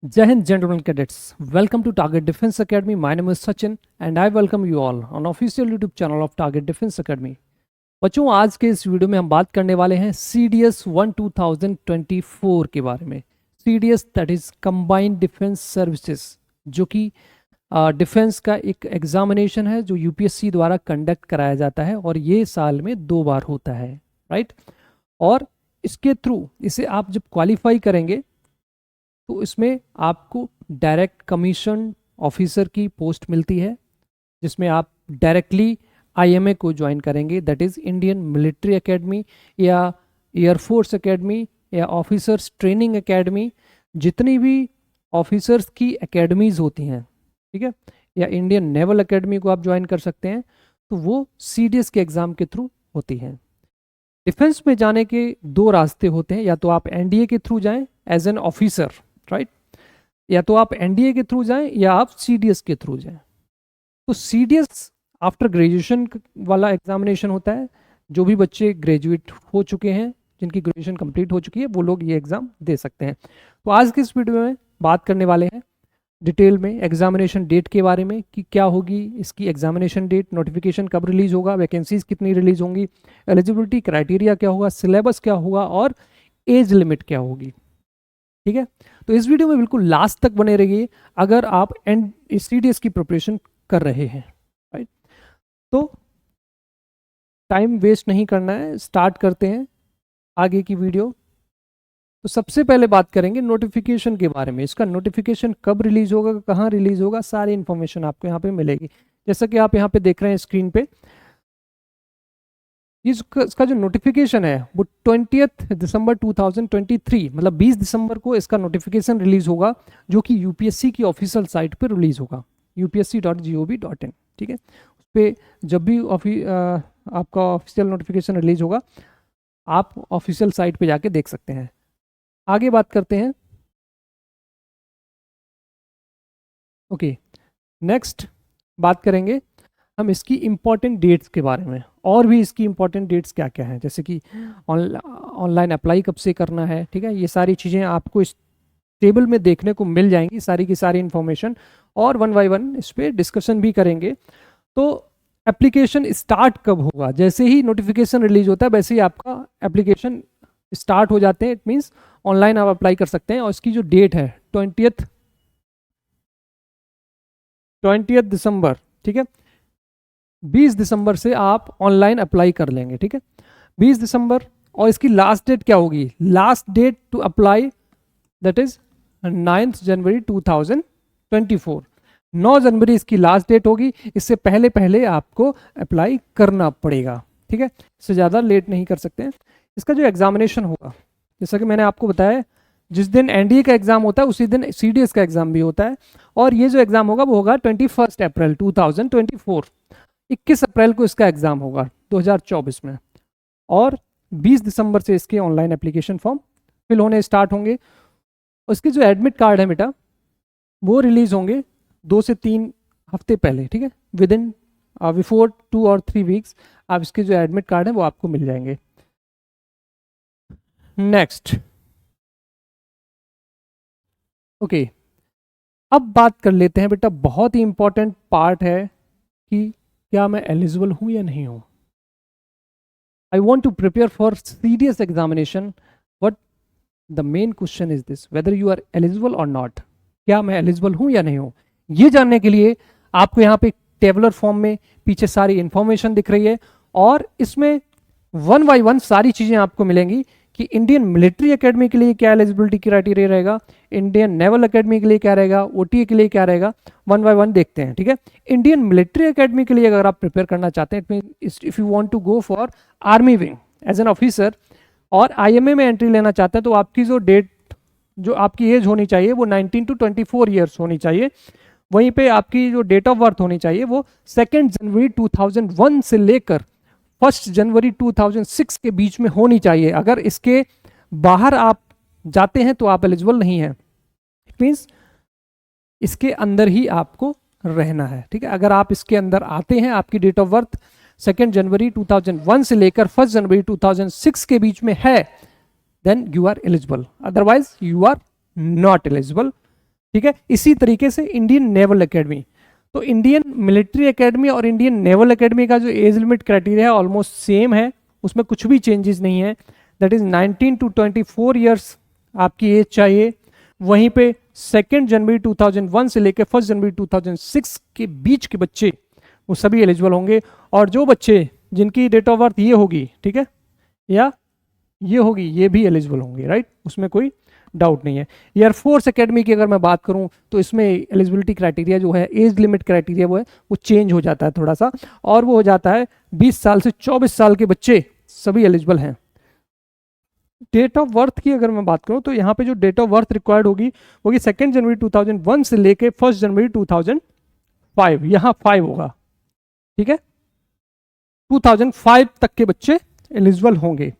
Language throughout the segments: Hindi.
Jai Hind, gentlemen cadets. Welcome to Target Defense Academy. My name is Sachin and I welcome you all on official YouTube channel of Target Defense Academy. बच्चों, आज के इस वीडियो में हम बात करने वाले हैं CDS 1 2024 के बारे में। CDS that is combined defence services, जो कि डिफेंस का एक एग्जामिनेशन है जो यूपीएससी द्वारा कंडक्ट कराया जाता है और ये साल में 2 बार होता है, राइट। और इसके थ्रू इसे आप जब क्वालिफाई करेंगे तो इसमें आपको डायरेक्ट कमीशन ऑफिसर की पोस्ट मिलती है, जिसमें आप डायरेक्टली आईएमए को ज्वाइन करेंगे, that is Indian military academy या एयरफोर्स एकेडमी या ऑफिसर्स ट्रेनिंग एकेडमी, जितनी भी ऑफिसर्स की एकेडमीज़ होती हैं, ठीक है, या इंडियन नेवल एकेडमी को आप ज्वाइन कर सकते हैं, तो वो सीडीएस के एग्ज़ाम के थ्रू होती हैं। डिफेंस में जाने के 2 रास्ते होते हैं, या तो आप एनडीए के थ्रू जाएं एज एन ऑफिसर, राइट, या तो आप एनडीए के थ्रू जाएं या आप सीडीएस के थ्रू जाएं। तो सीडीएस आफ्टर ग्रेजुएशन वाला एग्जामिनेशन होता है। जो भी बच्चे ग्रेजुएट हो चुके हैं, जिनकी ग्रेजुएशन कंप्लीट हो चुकी है, वो लोग ये एग्ज़ाम दे सकते हैं। तो आज के इस वीडियो में बात करने वाले हैं डिटेल में एग्जामिनेशन डेट के बारे में कि क्या होगी इसकी एग्जामिनेशन डेट, नोटिफिकेशन कब रिलीज होगा, वैकेंसीज कितनी रिलीज होंगी, एलिजिबिलिटी क्राइटेरिया क्या होगा, सिलेबस क्या होगा और एज लिमिट क्या होगी, ठीक है। तो इस वीडियो में बिल्कुल लास्ट तक बने रहिए अगर आप सीडीएस की प्रिपरेशन कर रहे हैं, राइट। तो टाइम वेस्ट नहीं करना है, स्टार्ट करते हैं आगे की वीडियो। तो सबसे पहले बात करेंगे नोटिफिकेशन के बारे में। इसका नोटिफिकेशन कब रिलीज होगा, कहाँ रिलीज होगा, सारी इंफॉर्मेशन आपको यहाँ पे मिलेगी। जैसा कि आप यहाँ पे देख रहे हैं स्क्रीन पे, इसका जो नोटिफिकेशन है वो 20 दिसंबर 2023, मतलब 20 दिसंबर को इसका नोटिफिकेशन रिलीज होगा, जो कि यूपीएससी की ऑफिशियल साइट पे रिलीज होगा, upsc.gov.in, ठीक है। उस पर जब भी आपका ऑफिशियल नोटिफिकेशन रिलीज होगा, आप ऑफिशियल साइट पे जाके देख सकते हैं। आगे बात करते हैं। ओके, नेक्स्ट बात करेंगे हम इसकी इम्पॉर्टेंट डेट्स के बारे में, और भी इसकी इम्पॉर्टेंट डेट्स क्या क्या हैं, जैसे कि ऑनलाइन अप्लाई कब से करना है, ठीक है। ये सारी चीज़ें आपको इस टेबल में देखने को मिल जाएंगी, सारी की सारी इन्फॉर्मेशन, और 1 बाय 1 इस पर डिस्कशन भी करेंगे। तो एप्लीकेशन स्टार्ट कब होगा, जैसे ही नोटिफिकेशन रिलीज होता है वैसे ही आपका एप्लीकेशन स्टार्ट हो जाते हैं। इट मीन्स ऑनलाइन आप अप्लाई कर सकते हैं, और इसकी जो डेट है 20 दिसंबर, ठीक है, 20 दिसंबर से आप ऑनलाइन अप्लाई कर लेंगे, ठीक है, 20 दिसंबर। और इसकी लास्ट डेट क्या होगी, last date to apply that is 9 January 2024। 9 जनवरी इसकी लास्ट डेट होगी, इससे पहले पहले आपको अप्लाई करना पड़ेगा, ठीक है, इससे ज़्यादा लेट नहीं कर सकते हैं। इसका जो एग्जामिनेशन होगा, जैसा कि मैंने आपको बताया, जिस दिन एनडीए का एग्जाम होता है उसी दिन सीडीएस का एग्जाम भी होता है, और ये जो एग्जाम होगा वो होगा 21 अप्रैल 2024। 21 अप्रैल को इसका एग्जाम होगा 2024 में, और 20 दिसंबर से इसके ऑनलाइन एप्लीकेशन फॉर्म फिल होने स्टार्ट होंगे। उसके जो एडमिट कार्ड है बेटा, वो रिलीज होंगे 2 से 3 हफ्ते पहले, ठीक है, विद इन बिफोर 2 और 3 वीक्स आप इसके जो एडमिट कार्ड है वो आपको मिल जाएंगे। नेक्स्ट, ओके, अब बात कर लेते हैं बेटा, बहुत ही इंपॉर्टेंट पार्ट है कि क्या मैं एलिजिबल हूं या नहीं हूं। I want to prepare for serious examination, but the main question is this, whether you are eligible और नॉट। क्या मैं एलिजिबल हूं या नहीं हूं, ये जानने के लिए आपको यहाँ पे टेबुलर फॉर्म में पीछे सारी इंफॉर्मेशन दिख रही है, और इसमें 1 बाय 1 सारी चीजें आपको मिलेंगी कि इंडियन मिलिट्री एकेडमी के लिए क्या एलिजिबिलिटी क्राइटेरिया रहेगा, इंडियन नेवल एकेडमी के लिए क्या रहेगा, ओटीए के लिए क्या रहेगा। 1 बाय 1 देखते हैं, ठीक है। इंडियन मिलिट्री एकेडमी के लिए अगर आप प्रिपेयर करना चाहते हैं, if you want to go for army wing as an officer, और आईएमए में एंट्री लेना चाहते हैं, तो आपकी जो डेट, जो आपकी एज होनी चाहिए वो 19 to 24 ईयर्स होनी चाहिए। वहीं पे आपकी जो डेट ऑफ बर्थ होनी चाहिए वो 2 जनवरी 2001 से लेकर 1 जनवरी 2006 के बीच में होनी चाहिए। अगर इसके बाहर आप जाते हैं तो आप एलिजिबल नहीं हैं, इट मीन्स इसके अंदर ही आपको रहना है, ठीक है। अगर आप इसके अंदर आते हैं, आपकी डेट ऑफ बर्थ 2 जनवरी 2001 से लेकर 1 जनवरी 2006 के बीच में है, then you are eligible, otherwise you are not eligible. ठीक है। इसी तरीके से इंडियन नेवल एकेडमी, तो इंडियन मिलिट्री एकेडमी और इंडियन नेवल एकेडमी का जो एज लिमिट क्राइटेरिया है ऑलमोस्ट सेम है, उसमें कुछ भी चेंजेस नहीं है। दैट इज 19 to 24 ईयर्स आपकी एज चाहिए। वहीं पे 2 जनवरी 2001 से लेकर 1 जनवरी 2006 के बीच के बच्चे वो सभी एलिजिबल होंगे। और जो बच्चे जिनकी डेट ऑफ बर्थ ये होगी, ठीक है, या ये होगी, ये भी एलिजिबल होंगे, राइट, उसमें कोई डाउट नहीं है। एयरफोर्स एकेडमी की अगर मैं बात करूं तो इसमें एलिजिबिलिटी क्राइटेरिया जो है, एज लिमिट क्राइटेरिया वो है, वो चेंज हो जाता है थोड़ा सा, और वो हो जाता है 20 साल से 24 साल के बच्चे सभी एलिजिबल हैं। डेट ऑफ बर्थ की अगर मैं बात करूं तो यहाँ पे जो डेट ऑफ बर्थ रिक्वायर्ड होगी वो होगी 2 जनवरी 2001 से लेके 1 जनवरी 2005, यहाँ 5 होगा, ठीक है, 2005 तक के बच्चे एलिजिबल होंगे।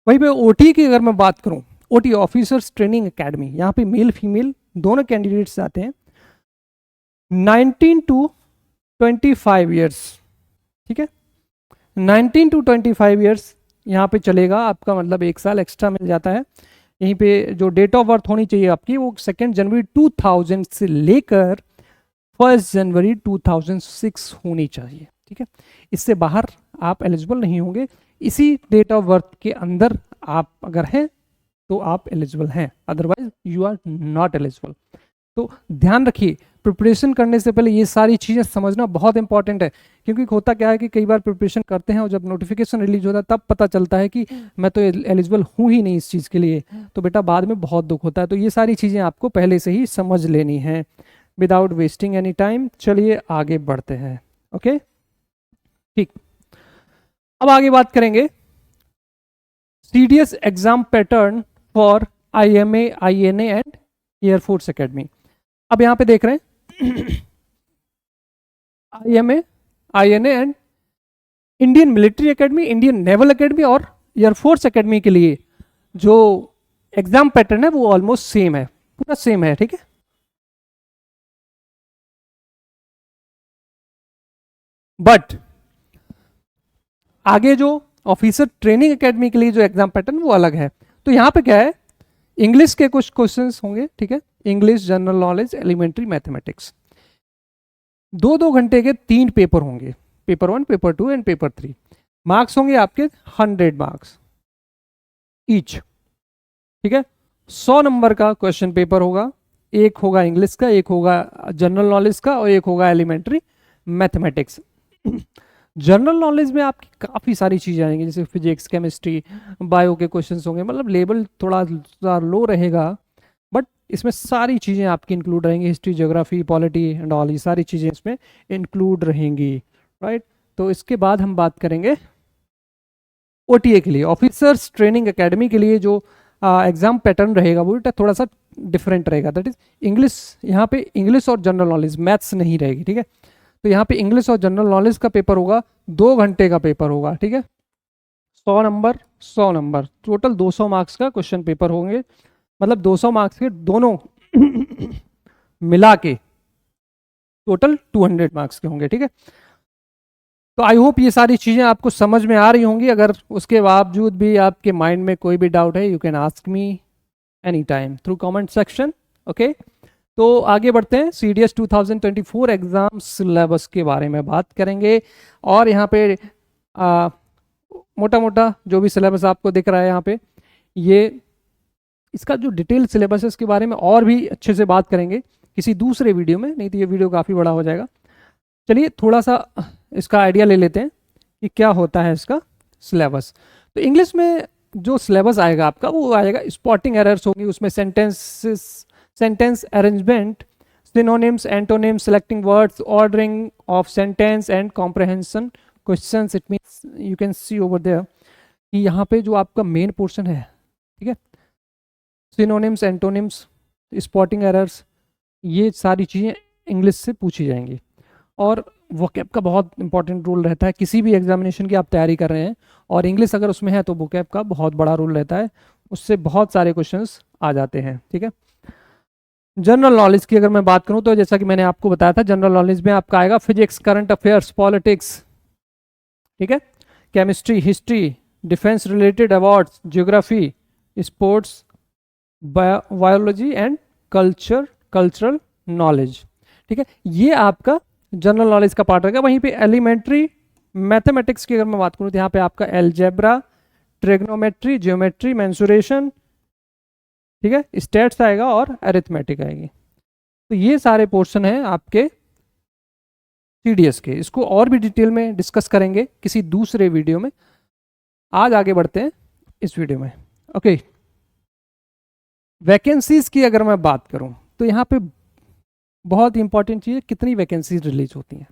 वहीं पे ओटी की अगर मैं बात करूं, ओटी ऑफिसर्स ट्रेनिंग एकेडमी, यहाँ पे मेल फीमेल दोनों कैंडिडेट्स आते हैं, 19 to 25 ईयर्स, ठीक है, 19 to 25 ईयर्स यहाँ पे चलेगा आपका, मतलब 1 साल एक्स्ट्रा मिल जाता है। यहीं पे जो डेट ऑफ बर्थ होनी चाहिए आपकी वो 2 जनवरी 2000 से लेकर 1 जनवरी 2006 होनी चाहिए, ठीक है। इससे बाहर आप एलिजिबल नहीं होंगे। इसी डेट ऑफ बर्थ के अंदर आप अगर हैं तो आप एलिजिबल हैं, otherwise you are not eligible. तो ध्यान रखिए, प्रिपरेशन करने से पहले ये सारी चीज़ें समझना बहुत इंपॉर्टेंट है, क्योंकि होता क्या है कि कई बार प्रिपरेशन करते हैं और जब नोटिफिकेशन रिलीज होता है तब पता चलता है कि मैं तो एलिजिबल हूँ ही नहीं इस चीज़ के लिए, तो बेटा बाद में बहुत दुख होता है। तो ये सारी चीज़ें आपको पहले से ही समझ लेनी है विदाउट वेस्टिंग एनी टाइम। चलिए आगे बढ़ते हैं, ओके, ठीक। अब आगे बात करेंगे CDS exam pattern for IMA, INA and air force academy. अब यहां पे देख रहे हैं IMA, INA and Indian military academy, Indian naval academy और एयरफोर्स एकेडमी के लिए जो एग्जाम पैटर्न है वो ऑलमोस्ट सेम है, पूरा सेम है, ठीक है। बट आगे जो ऑफिसर ट्रेनिंग एकेडमी के लिए जो एग्जाम पैटर्न वो अलग है। तो यहां पे क्या है, इंग्लिश के कुछ क्वेश्चंस होंगे, ठीक है, English, general knowledge, elementary mathematics, 2-2 घंटे के 3 पेपर होंगे, paper 1, paper 2 and paper 3। Marks होंगे आपके 100 मार्क्स ईच, ठीक है। 100 नंबर का क्वेश्चन पेपर होगा, एक होगा इंग्लिश का, एक होगा जनरल नॉलेज का और एक होगा एलिमेंट्री मैथमेटिक्स। जनरल नॉलेज में आपकी काफ़ी सारी चीज़ें आएंगी, जैसे फिजिक्स, केमिस्ट्री, बायो के क्वेश्चंस होंगे, मतलब लेवल थोड़ा लो रहेगा, बट इसमें सारी चीज़ें आपकी इंक्लूड रहेंगी, history, geography, polity and all, ये सारी चीज़ें इसमें इंक्लूड रहेंगी, राइट। तो इसके बाद हम बात करेंगे ओटीए के लिए, ऑफिसर्स ट्रेनिंग एकेडमी के लिए जो एग्जाम पैटर्न रहेगा वो थोड़ा सा डिफरेंट रहेगा। दैट इज इंग्लिश, यहाँ पे इंग्लिश और जनरल नॉलेज, मैथ्स नहीं रहेगी, ठीक है। तो यहाँ पे इंग्लिश और जनरल नॉलेज का पेपर होगा, 2 घंटे का पेपर होगा, ठीक है, 100 नंबर 100 नंबर, टोटल 200 मार्क्स का क्वेश्चन पेपर होंगे, मतलब 200 मार्क्स के दोनों मिला के टोटल 200 मार्क्स के होंगे, ठीक है। तो आई होप ये सारी चीज़ें आपको समझ में आ रही होंगी। अगर उसके बावजूद भी आपके माइंड में कोई भी डाउट है, you can ask me any time through comment section, okay. तो आगे बढ़ते हैं, सीडीएस 2024 एग्जाम सिलेबस के बारे में बात करेंगे। और यहाँ पे मोटा मोटा जो भी सिलेबस आपको दिख रहा है यहाँ पे, ये इसका जो डिटेल सिलेबस है इसके बारे में और भी अच्छे से बात करेंगे किसी दूसरे वीडियो में, नहीं तो ये वीडियो काफ़ी बड़ा हो जाएगा। चलिए थोड़ा सा इसका आइडिया ले लेते हैं कि क्या होता है इसका सिलेबस। तो इंग्लिश में जो सिलेबस आएगा आपका वो आएगा, स्पॉटिंग एरर्स होंगी उसमें, sentence arrangement, synonyms, antonyms, selecting words, ordering of sentence and comprehension questions. It means you can see over there कि यहाँ पे जो आपका मेन पोर्शन है, ठीक है, सिनोनिम्स, एंटोनिम्स, स्पॉटिंग एरर्स, ये सारी चीज़ें इंग्लिश से पूछी जाएंगी। और वोकैब का बहुत इंपॉर्टेंट रोल रहता है, किसी भी एग्जामिनेशन की आप तैयारी कर रहे हैं और इंग्लिश अगर उसमें है तो वोकैब का बहुत बड़ा रोल रहता है, उससे बहुत सारे क्वेश्चंस आ जाते हैं, ठीक है। जनरल नॉलेज की अगर मैं बात करूं तो जैसा कि मैंने आपको बताया था, जनरल नॉलेज में आपका आएगा फिजिक्स, करंट अफेयर्स, पॉलिटिक्स, ठीक है, chemistry, history, defence related awards, geography, sports, biology and cultural knowledge, ठीक है। ये आपका जनरल नॉलेज का पार्ट रहेगा। वहीं पे एलिमेंट्री मैथमेटिक्स की अगर मैं बात करूँ तो यहाँ पे आपका एलजेब्रा, ट्रिग्नोमेट्री, ज्योमेट्री, मेंसुरेशन, ठीक है, स्टैट्स आएगा और अरिथमेटिक आएगी। तो ये सारे पोर्शन हैं आपके सीडीएस के। इसको और भी डिटेल में डिस्कस करेंगे किसी दूसरे वीडियो में। आज आगे बढ़ते हैं इस वीडियो में। ओके, वैकेंसीज की अगर मैं बात करूं तो यहाँ पे बहुत इंपॉर्टेंट चीज़ है, कितनी वैकेंसीज रिलीज होती हैं।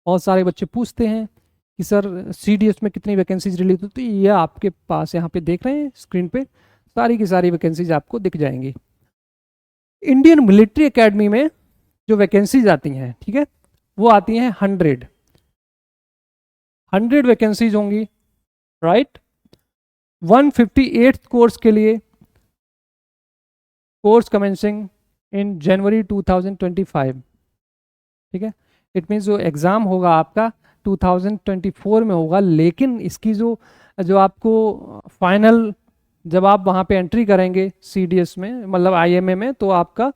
बहुत सारे बच्चे पूछते हैं कि सर सीडीएस में कितनी वैकेंसीज रिलीज होती है। ये आपके पास यहाँ पे देख रहे हैं स्क्रीन पे, सारी की सारी वैकेंसीज आपको दिख जाएंगी। इंडियन मिलिट्री एकेडमी में जो वैकेंसीज आती हैं, ठीक है, वो आती हैं 100 वैकेंसीज होंगी, राइट। 158 कोर्स के लिए, कोर्स कमेंसिंग इन जनवरी 2025, ठीक है। इट मीन्स जो एग्ज़ाम होगा आपका 2024 में होगा, लेकिन इसकी जो आपको फाइनल जब आप वहाँ पे एंट्री करेंगे सीडीएस में, मतलब आईएमए में, तो आपका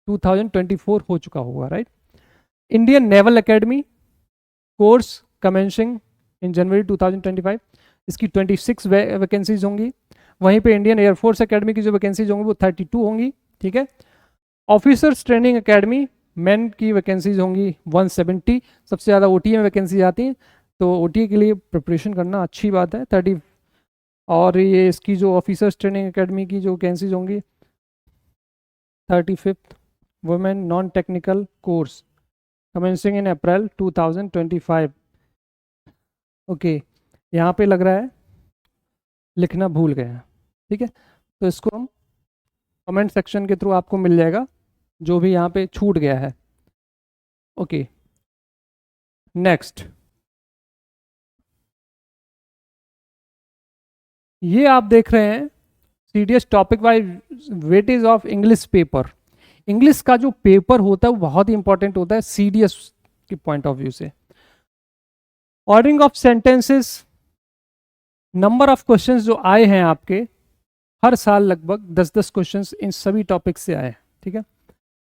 2024 हो चुका होगा, right. Indian naval academy course commencing in January 2025, इसकी 26 वैकेंसीज होंगी। वहीं पे इंडियन एयरफोर्स एकेडमी की जो वैकेंसीज होंगी वो 32 होंगी, ठीक है। ऑफिसर्स ट्रेनिंग एकेडमी मेन की वैकेंसीज होंगी 170। सबसे ज़्यादा ओटीए में वैकेंसी आती हैं, तो ओटीए के लिए प्रिपरेशन करना अच्छी बात है। 30 और ये इसकी जो ऑफिसर्स ट्रेनिंग एकेडमी की जो वैकेंसीज होंगी 35 women non technical course commencing in April 2025। Okay, यहाँ पे लग रहा है लिखना भूल गए हैं, ठीक है, तो इसको हम कमेंट सेक्शन के थ्रू आपको मिल जाएगा जो भी यहाँ पे छूट गया है। ओके, नेक्स्ट, ये आप देख रहे हैं CDS topic wise weightage of English paper. English का जो पेपर होता है वो बहुत ही इंपॉर्टेंट होता है सीडीएस के पॉइंट ऑफ व्यू से। Ordering of sentences, number of questions जो आए हैं आपके हर साल लगभग 10-10 क्वेश्चंस इन सभी टॉपिक से आए हैं, ठीक है।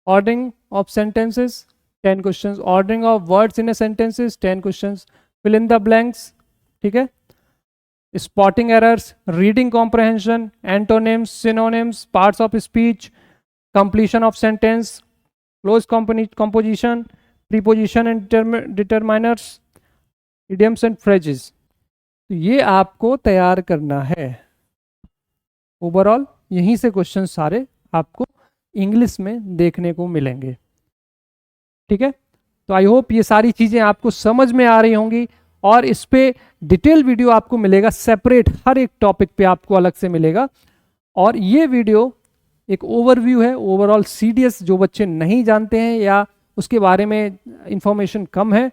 Ordering of sentences 10 questions, ordering of words in a sentences 10 questions, fill in the blanks, ठीक है, spotting errors, reading comprehension, antonyms, synonyms, parts of speech, completion of sentence, cloze composition, preposition and determiners, idioms and phrases. तो ये आपको तैयार करना है। ओवरऑल यहीं से क्वेश्चन सारे आपको इंग्लिश में देखने को मिलेंगे, ठीक है। तो आई होप ये सारी चीज़ें आपको समझ में आ रही होंगी, और इस पे डिटेल वीडियो आपको मिलेगा सेपरेट, हर एक टॉपिक पे आपको अलग से मिलेगा। और ये वीडियो एक ओवरव्यू है ओवरऑल सीडीएस, जो बच्चे नहीं जानते हैं या उसके बारे में इंफॉर्मेशन कम है,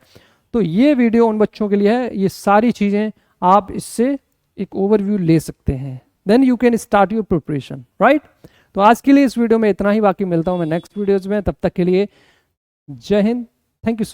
तो ये वीडियो उन बच्चों के लिए है। ये सारी चीज़ें आप इससे एक ओवरव्यू ले सकते हैं, then you can start your preparation, right. तो आज के लिए इस वीडियो में इतना ही, बाकी मिलता हूँ मैं नेक्स्ट वीडियोज़ में। तब तक के लिए जय हिंद, थैंक यू सो